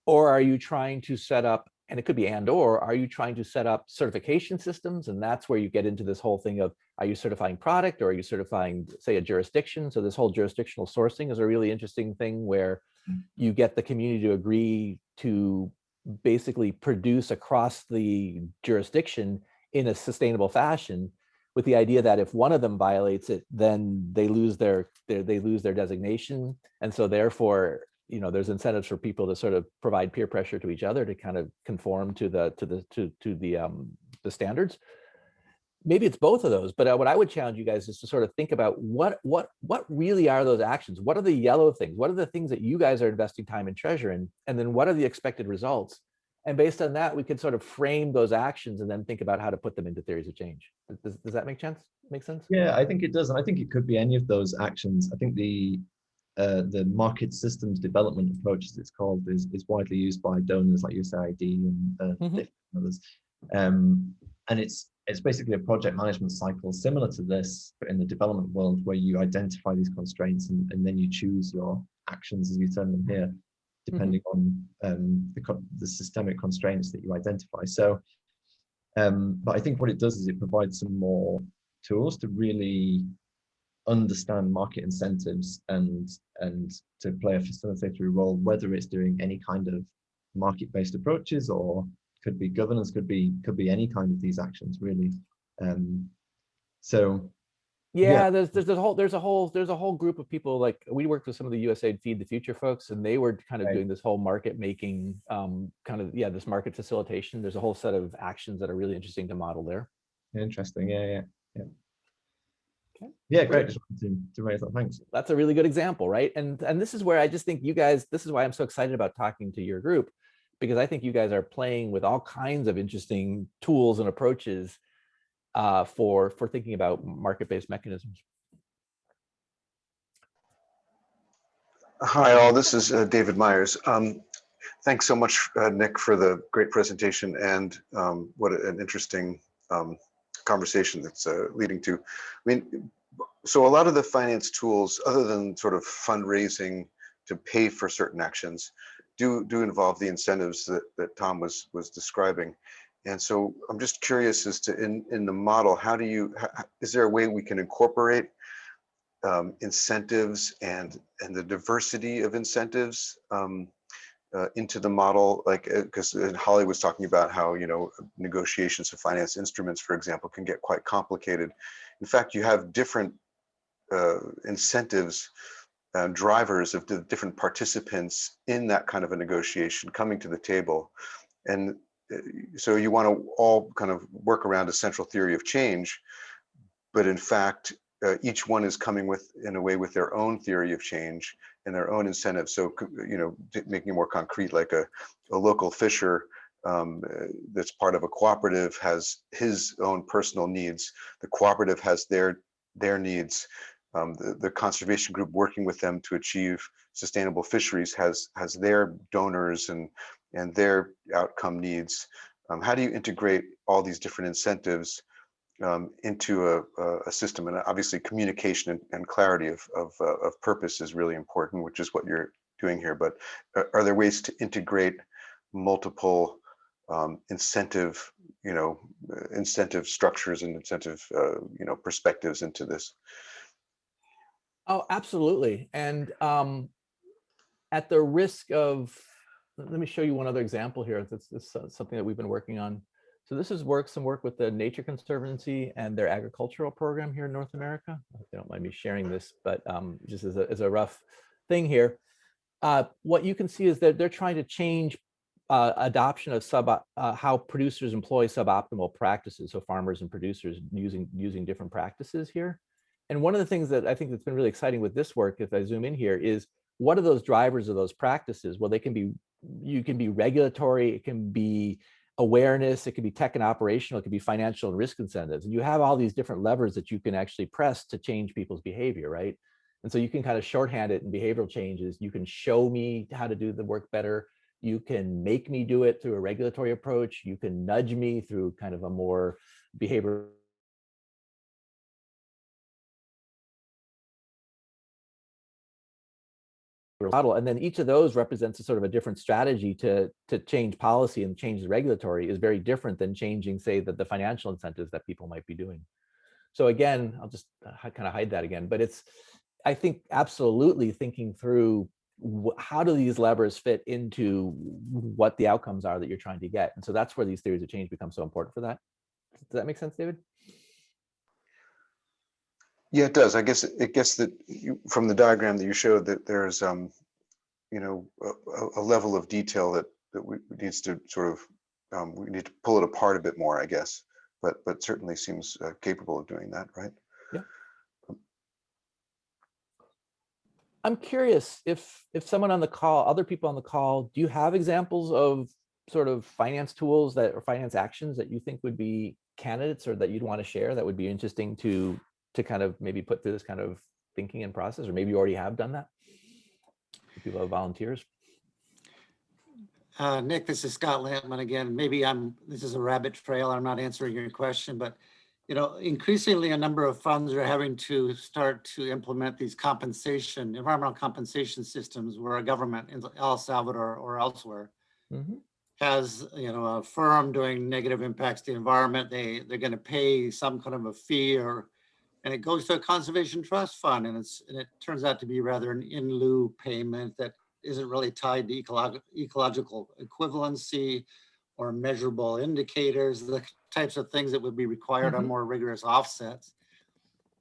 or are you trying to set up, and it could be or are you trying to set up certification systems? And that's where you get into this whole thing of, are you certifying product, or are you certifying, say, a jurisdiction? So this whole jurisdictional sourcing is a really interesting thing where you get the community to agree to basically produce across the jurisdiction in a sustainable fashion, with the idea that if one of them violates it, then they lose their designation. And so therefore, there's incentives for people to sort of provide peer pressure to each other to kind of conform to the standards. Maybe it's both of those, but what I would challenge you guys is to sort of think about what really are those actions? What are the yellow things? What are the things that you guys are investing time and treasure in? And then what are the expected results? And based on that, we can sort of frame those actions and then think about how to put them into theories of change. Does that make sense? Make sense? Yeah, I think it does. And I think it could be any of those actions. I think the market systems development approach, as it's called, is widely used by donors like USAID and others. And it's basically a project management cycle similar to this, but in the development world, where you identify these constraints and then you choose your actions, as you term them here, depending on the systemic constraints that you identify. So, but I think what it does is it provides some more tools to really understand market incentives and to play a facilitatory role, whether it's doing any kind of market-based approaches or could be governance, could be any kind of these actions really. So yeah, there's a whole group of people. Like, we worked with some of the USAID Feed the Future folks, and they were kind of doing this whole market making this market facilitation. There's a whole set of actions that are really interesting to model there. Interesting. Yeah. Okay. Yeah, great. Just wanted to raise that. Thanks. That's a really good example, right? And this is where I just think you guys, this is why I'm so excited about talking to your group, because I think you guys are playing with all kinds of interesting tools and approaches for thinking about market-based mechanisms. Hi, all. This is David Myers. Thanks so much, Nick, for the great presentation and what an interesting conversation that's leading to. I mean, so a lot of the finance tools, other than sort of fundraising to pay for certain actions, do involve the incentives that Tom was describing. And so I'm just curious as to in the model, is there a way we can incorporate incentives and the diversity of incentives into the model? Like, because Holly was talking about how, negotiations of finance instruments, for example, can get quite complicated. In fact, you have different incentives, drivers of the different participants in that kind of a negotiation coming to the table. And so you want to all kind of work around a central theory of change, but in fact, each one is coming in a way with their own theory of change and their own incentives. So, making it more concrete, like a local fisher that's part of a cooperative has his own personal needs. The cooperative has their needs. The conservation group working with them to achieve sustainable fisheries has their donors and their outcome needs. How do you integrate all these different incentives into a system? And obviously communication and clarity of purpose is really important, which is what you're doing here. But are there ways to integrate multiple incentive structures and incentive perspectives into this? Oh, absolutely. And at the risk of, let me show you one other example here. This is something that we've been working on. So this is some work with the Nature Conservancy and their agricultural program here in North America. I hope they don't mind me sharing this, but just as a rough thing here, what you can see is that they're trying to change adoption of how producers employ suboptimal practices. So farmers and producers using different practices here. And one of the things that I think that's been really exciting with this work, if I zoom in here, is what are those drivers of those practices? Well, you can be regulatory, it can be awareness, it can be tech and operational, it can be financial and risk incentives. And you have all these different levers that you can actually press to change people's behavior, right? And so you can kind of shorthand it in behavioral changes. You can show me how to do the work better. You can make me do it through a regulatory approach. You can nudge me through kind of a more behavioral model. And then each of those represents a sort of a different strategy to change policy and change the regulatory is very different than changing, say, the financial incentives that people might be doing. So again, I'll just kind of hide that again, but I think absolutely thinking through how do these levers fit into what the outcomes are that you're trying to get. And so that's where these theories of change become so important for that. Does that make sense, David? Yeah, it does. I guess that from the diagram that you showed that there's you know, a level of detail that we needs to sort of, we need to pull it apart a bit more, I guess, but certainly seems capable of doing that, right? Yeah. I'm curious if someone on the call, other people on the call, do you have examples of sort of finance tools that or finance actions that you think would be candidates or that you'd want to share that would be interesting to kind of maybe put through this kind of thinking and process, or maybe you already have done that? If people have volunteers. Nick, this is Scott Lampman again. Maybe this is a rabbit trail. I'm not answering your question, but you know, increasingly a number of funds are having to start to implement these environmental compensation systems where a government in El Salvador or elsewhere has, you know, a firm doing negative impacts to the environment. They're going to pay some kind of a fee, and it goes to a conservation trust fund, and it turns out to be rather an in lieu payment that isn't really tied to ecological equivalency or measurable indicators, the types of things that would be required on more rigorous offsets.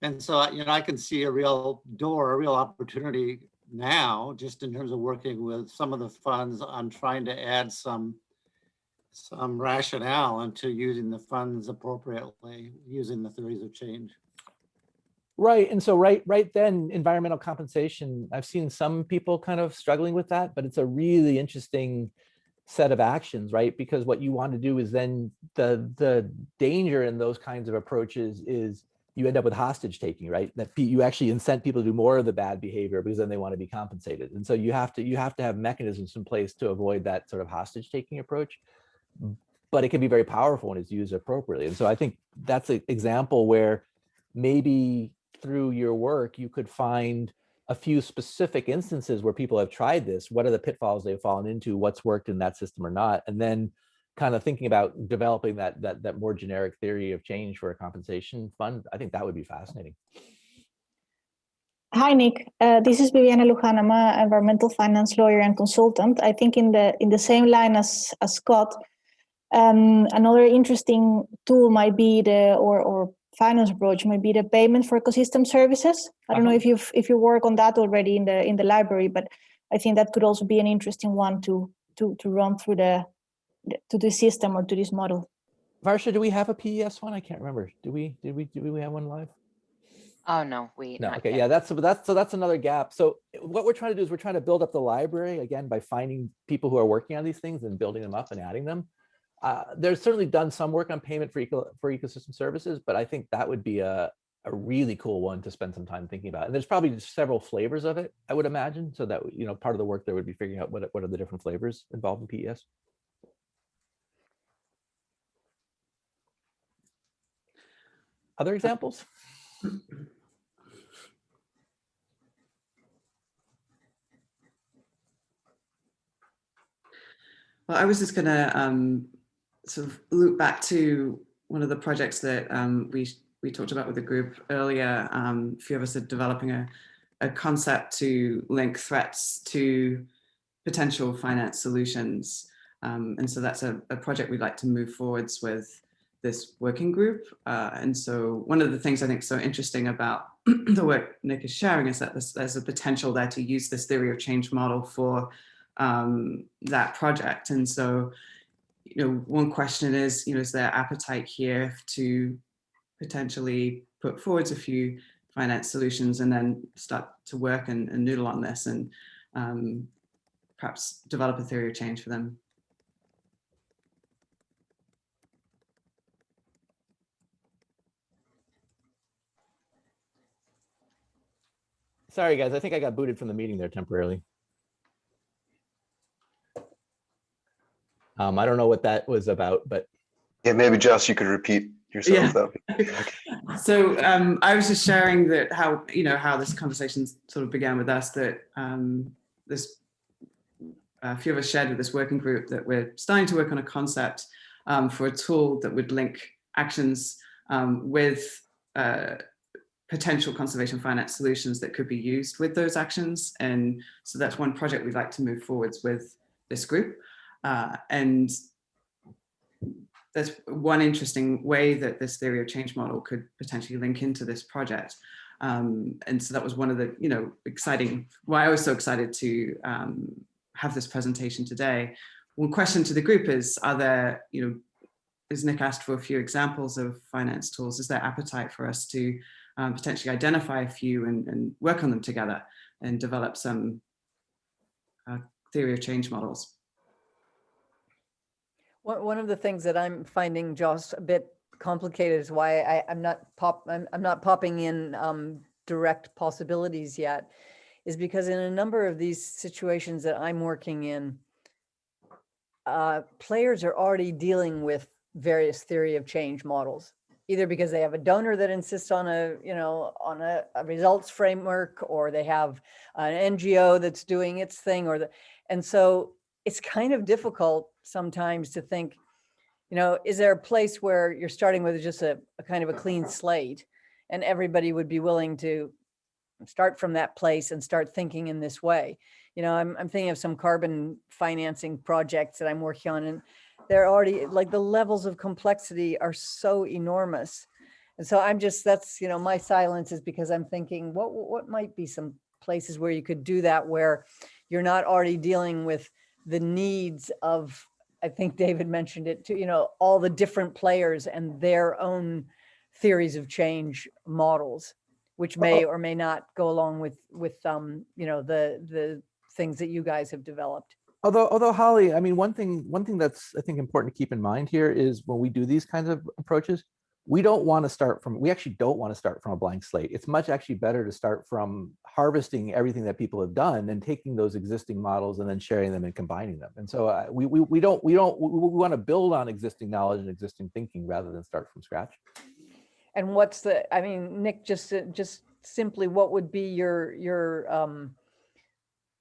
And so, you know, I can see a real opportunity now, just in terms of working with some of the funds on trying to add some rationale into using the funds appropriately, using the theories of change. Right. And so right then, environmental compensation, I've seen some people kind of struggling with that, but it's a really interesting set of actions, right? Because what you want to do is then the danger in those kinds of approaches is you end up with hostage taking, right? That you actually incent people to do more of the bad behavior because then they want to be compensated. And so you have to have mechanisms in place to avoid that sort of hostage taking approach. But it can be very powerful when it's used appropriately. And so I think that's an example where maybe through your work, you could find a few specific instances where people have tried this. What are the pitfalls they've fallen into? What's worked in that system or not? And then kind of thinking about developing that more generic theory of change for a compensation fund. I think that would be fascinating. Hi, Nick. This is Viviana Luján. I'm an environmental finance lawyer and consultant. I think in the same line as Scott, another interesting tool might be or finance approach might be the payment for ecosystem services. I don't know if you work on that already in the library, but I think that could also be an interesting one to run through to the system or to this model. Varsha, do we have a PES one? I can't remember. Do we have one live? Oh no, no. Okay, yeah, that's another gap. So what we're trying to do is we're trying to build up the library again by finding people who are working on these things and building them up and adding them. There's certainly done some work on payment for ecosystem services, but I think that would be a really cool one to spend some time thinking about. And there's probably several flavors of it, I would imagine. So that, you know, part of the work there would be figuring out what are the different flavors involved in PES. Other examples? Well, I was just going to sort of loop back to one of the projects that we talked about with the group earlier. A few of us are developing a concept to link threats to potential finance solutions. And so that's a project we'd like to move forwards with this working group. And so one of the things I think is so interesting about the work Nick is sharing is that there's a potential there to use this theory of change model for that project. And so, you know, one question is, you know, is there appetite here to potentially put forwards a few finance solutions and then start to work and noodle on this and perhaps develop a theory of change for them? Sorry, guys, I think I got booted from the meeting there temporarily. I don't know what that was about, but. Yeah, maybe Joss, you could repeat yourself. Yeah. Okay. So I was just sharing that how this conversation sort of began with us, that a few of us shared with this working group that we're starting to work on a concept for a tool that would link actions with potential conservation finance solutions that could be used with those actions. And so that's one project we'd like to move forwards with this group. And that's one interesting way that this theory of change model could potentially link into this project. And so that was one of the, exciting, why I was so excited to have this presentation today. One question to the group is, are there, as Nick asked for a few examples of finance tools, is there appetite for us to potentially identify a few and work on them together and develop some theory of change models? One of the things that I'm finding, Joss, a bit complicated is why I'm not popping in direct possibilities yet, is because in a number of these situations that I'm working in, players are already dealing with various theory of change models, either because they have a donor that insists on a results framework, or they have an NGO that's doing its thing, and so it's kind of difficult sometimes to think, is there a place where you're starting with just a kind of a clean slate and everybody would be willing to start from that place and start thinking in this way? I'm thinking of some carbon financing projects that I'm working on, and they're already, like, the levels of complexity are so enormous. And so that's, my silence is because I'm thinking, what might be some places where you could do that, where you're not already dealing with the needs of, I think David mentioned it too, all the different players and their own theories of change models, which may or may not go along with the things that you guys have developed. Although Holly, I mean, one thing that's, I think, important to keep in mind here is when we do these kinds of approaches, we actually don't want to start from a blank slate. It's much actually better to start from harvesting everything that people have done and taking those existing models and then sharing them and combining them. And so we want to build on existing knowledge and existing thinking rather than start from scratch. And Nick, just simply, what would be your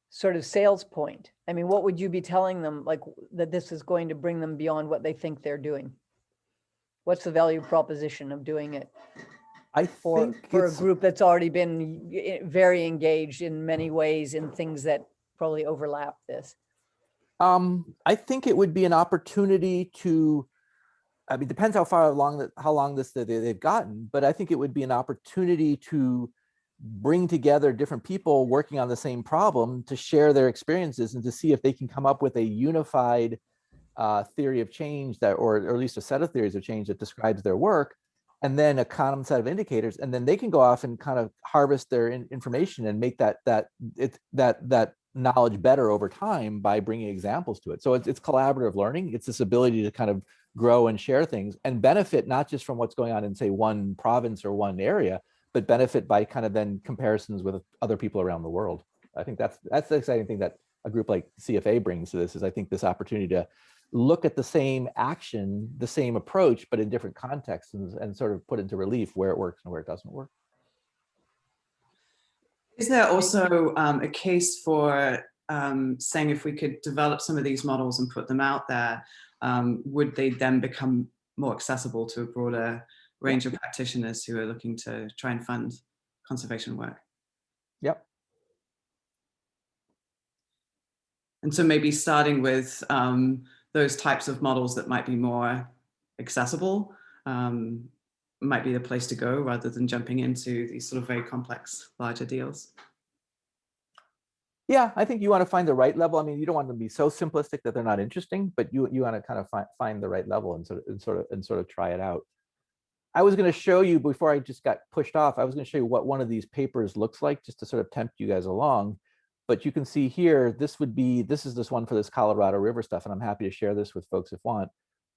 sort of sales point? I mean, what would you be telling them, like, that this is going to bring them beyond what they think they're doing? What's the value proposition of doing it for a group that's already been very engaged in many ways in things that probably overlap this? I think it would be an opportunity to, I mean, depends how long this they've gotten, but I think it would be an opportunity to bring together different people working on the same problem to share their experiences and to see if they can come up with a unified theory of change or at least a set of theories of change that describes their work, and then a common set of indicators, and then they can go off and kind of harvest their information and make that knowledge better over time by bringing examples to it. So it's collaborative learning. It's this ability to kind of grow and share things and benefit not just from what's going on in, say, one province or one area, but benefit by kind of then comparisons with other people around the world. I think that's the exciting thing that a group like CFA brings to this, is I think this opportunity to look at the same action, the same approach, but in different contexts, and sort of put into relief where it works and where it doesn't work. Is there also a case for saying, if we could develop some of these models and put them out there, would they then become more accessible to a broader range of practitioners who are looking to try and fund conservation work? Yep. And so maybe starting with those types of models that might be more accessible might be the place to go, rather than jumping into these sort of very complex, larger deals. Yeah, I think you want to find the right level. I mean, you don't want them to be so simplistic that they're not interesting, but you want to kind of find the right level and sort of try it out. I was going to show you, before I just got pushed off, I was going to show you what one of these papers looks like, just to sort of tempt you guys along. But you can see here, this is this one for this Colorado River stuff, and I'm happy to share this with folks if want.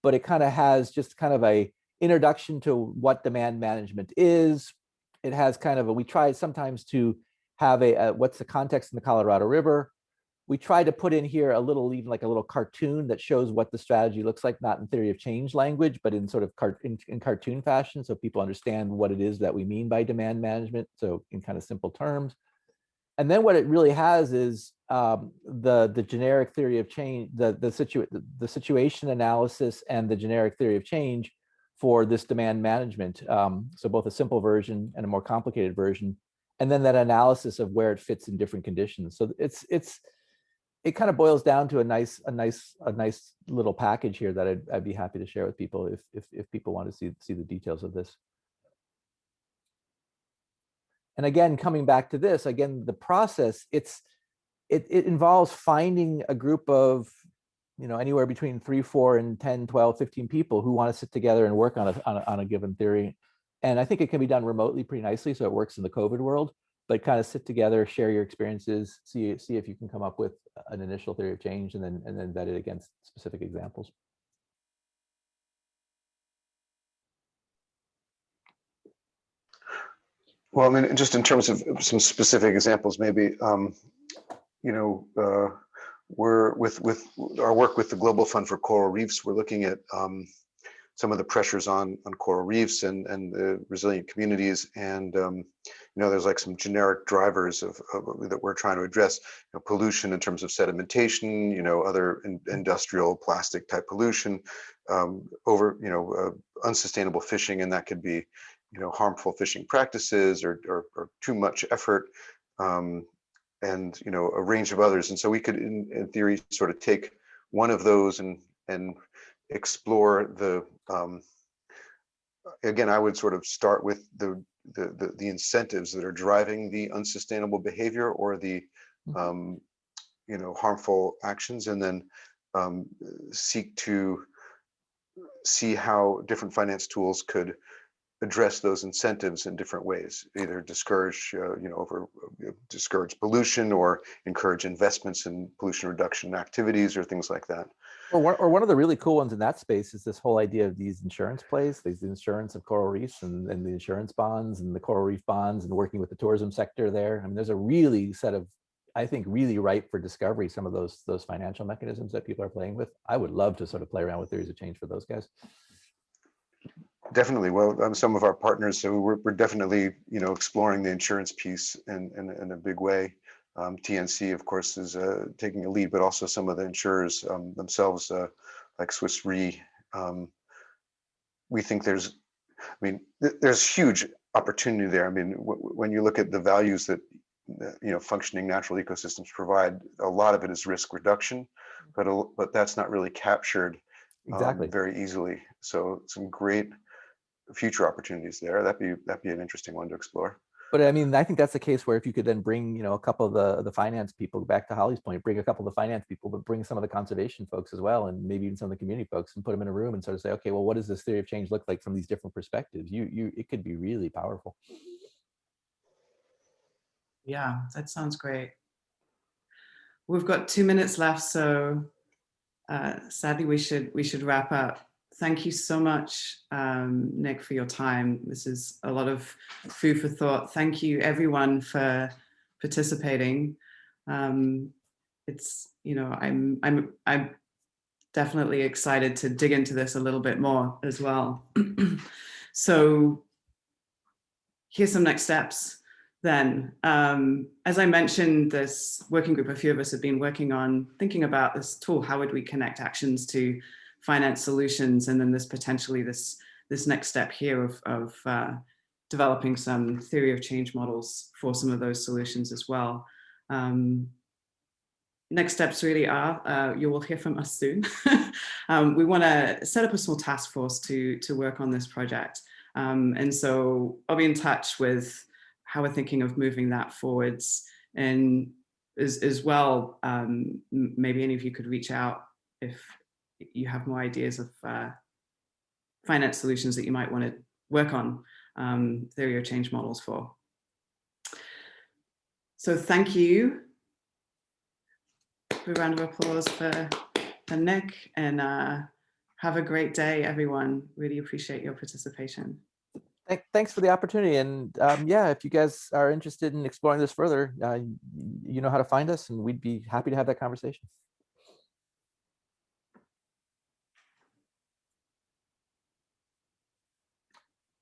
But it kind of has just kind of a introduction to what demand management is. It has kind of we try sometimes to have what's the context in the Colorado River. We try to put in here even like a little cartoon that shows what the strategy looks like, not in theory of change language, but in sort of in cartoon fashion, so people understand what it is that we mean by demand management, so in kind of simple terms. And then what it really has is the generic theory of change, the situation analysis and the generic theory of change for this demand management. So both a simple version and a more complicated version, and then that analysis of where it fits in different conditions. So it kind of boils down to a nice little package here that I'd be happy to share with people if people want to see the details of this. And again, coming back to this, again, the process, it involves finding a group of, anywhere between 3, 4, and 10, 12, 15 people who want to sit together and work on a given theory. And I think it can be done remotely pretty nicely, so it works in the COVID world, but kind of sit together, share your experiences, see if you can come up with an initial theory of change, and then vet it against specific examples. Well, I mean, just in terms of some specific examples, maybe, we're with our work with the Global Fund for Coral Reefs, we're looking at some of the pressures on coral reefs and the resilient communities. And, there's like some generic drivers that we're trying to address, pollution in terms of sedimentation, other industrial plastic type pollution, unsustainable fishing, and that could be, harmful fishing practices or too much effort, and, a range of others. And so we could, in theory, sort of take one of those and explore the, again, I would sort of start with the incentives that are driving the unsustainable behavior or the, harmful actions, and then seek to see how different finance tools could address those incentives in different ways, either discourage, discourage pollution or encourage investments in pollution reduction activities or things like that. Or one of the really cool ones in that space is this whole idea of these insurance plays, these insurance of coral reefs and the insurance bonds and the coral reef bonds, and working with the tourism sector there. I mean, there's a really set of, I think, really ripe for discovery, some of those financial mechanisms that people are playing with. I would love to sort of play around with theories of change for those guys. Definitely. Well, some of our partners, so we're definitely, exploring the insurance piece in a big way. TNC, of course, is taking a lead, but also some of the insurers themselves, like Swiss Re. We think there's huge opportunity there. I mean, when you look at the values that, functioning natural ecosystems provide, a lot of it is risk reduction, but that's not really captured Exactly. very easily. So some great future opportunities there. That'd be an interesting one to explore. But I mean, I think that's the case where if you could then bring, a couple of the finance people, back to Holly's point, bring a couple of the finance people, but bring some of the conservation folks as well, and maybe even some of the community folks, and put them in a room and sort of say, okay, well, what does this theory of change look like from these different perspectives? It could be really powerful. Yeah, that sounds great. We've got 2 minutes left, so sadly we should wrap up. Thank you so much, Nick, for your time. This is a lot of food for thought. Thank you, everyone, for participating. It's, I'm definitely excited to dig into this a little bit more as well. So here's some next steps. Then, as I mentioned, this working group, a few of us have been working on thinking about this tool. How would we connect actions to finance solutions? And then there's potentially this next step here of developing some theory of change models for some of those solutions as well. Next steps really are, you will hear from us soon. We want to set up a small task force to work on this project. And so I'll be in touch with how we're thinking of moving that forwards, and as well, maybe any of you could reach out if you have more ideas of finance solutions that you might want to work on theory of change models for. So thank you. A round of applause for Nick, and have a great day, everyone. Really appreciate your participation. Thanks for the opportunity. And yeah, if you guys are interested in exploring this further, you know how to find us, and we'd be happy to have that conversation.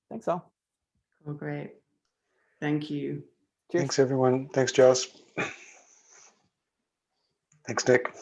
Thanks all. Oh, great. Thank you. Cheers. Thanks, everyone. Thanks, Joss. Thanks, Nick.